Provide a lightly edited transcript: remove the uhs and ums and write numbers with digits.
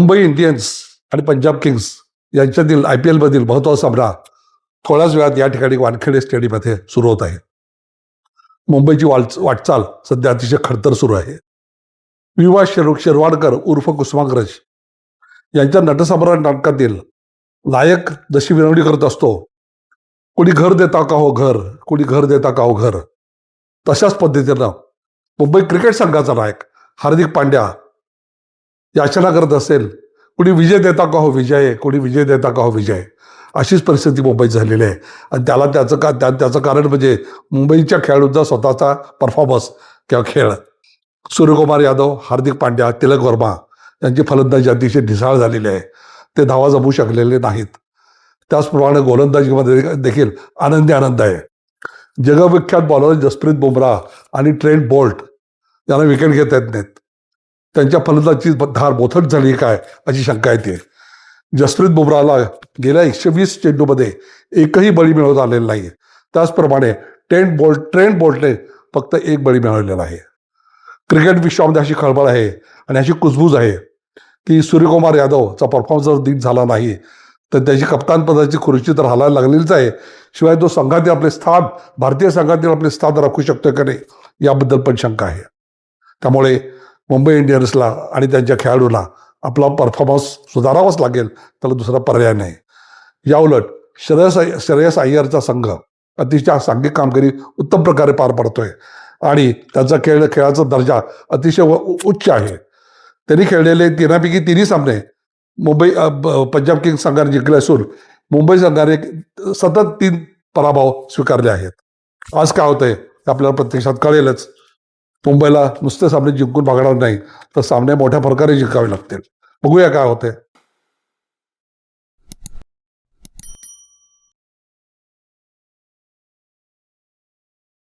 Mumbai Indians आणि Punjab Kings यांच्यातील IPL मधील महत्त्वाचा सामना थोड्याच वेळात या ठिकाणी वानखेडे स्टेडियममध्ये सुरू होत आहे. मुंबईची वाटचाल सध्या अतिशय खडतर सुरू आहे. विवा शिरवाडकर उर्फ कुसुमाग्रज यांच्या नटसम्राट नाटकातील नायक जशी विनवणी करत असतो, कोणी घर देता का हो घर, कोणी घर देता का हो घर, तशाच पद्धतीनं मुंबई क्रिकेट संघाचा नायक हार्दिक पांड्या याचना करत असेल, कुणी विजय देता का हो विजय, कुणी विजय देता का हो विजय, अशीच परिस्थिती मुंबईत झालेली आहे. आणि त्याचं कारण म्हणजे मुंबईच्या खेळाडूंचा स्वतःचा परफॉर्मन्स किंवा खेळ. सूर्यकुमार यादव, हार्दिक पांड्या, तिलक वर्मा यांची फलंदाजी अतिशय ढिसाळ झालेली आहे. ते धावा जमू शकलेले नाहीत. त्याचप्रमाणे गोलंदाजीमध्ये देखील आनंद आहे. जगविख्यात बॉलर जसप्रीत बुमराह आणि ट्रेंट बोल्ट यांना विकेट घेता येत नाहीत. त्यांच्या फलंदाजीची धार बोथट झाली काय अशी शंका येते. जसप्रीत बुमराहला गेल्या 120 चेंडूमध्ये एकही बळी मिळवता आलेला नाही. त्याचप्रमाणे ट्रेंट बोल्टने फक्त एक बळी मिळवलेला आहे. क्रिकेट विश्वामध्ये अशी खळबळ आहे आणि अशी कुजबूज आहे की सूर्यकुमार यादवचा परफॉर्मन्स जर नीट झाला नाही तर त्याची कप्तानपदाची खुर्ची तर हलायला लागलेलीच आहे. शिवाय तो संघातील आपले स्थान, भारतीय संघातील आपले स्थान राखू शकतोय का नाही याबद्दल पण शंका आहे. त्यामुळे मुंबई इंडियन्सला आणि त्यांच्या खेळाडूंना आपला परफॉर्मन्स सुधारावाच लागेल, त्याला दुसरा पर्याय नाही. याउलट श्रेयस अय्यरचा संघ अतिशय सांघिक कामगिरी उत्तम प्रकारे पार पडतोय आणि त्याचा खेळाचा दर्जा अतिशय उच्च आहे. त्यांनी खेळलेले तिन्ही सामने पंजाब किंग्स संघाने जिंकले असून मुंबई संघाने सतत 3 पराभव स्वीकारले आहेत. आज काय होतंय आपल्याला प्रत्यक्षात कळेलच. मुंबईला नुसते सामने जिंकून भागणार नाही तर सामने मोठ्या फरकाने जिंकावे लागतील. बघूया काय होते.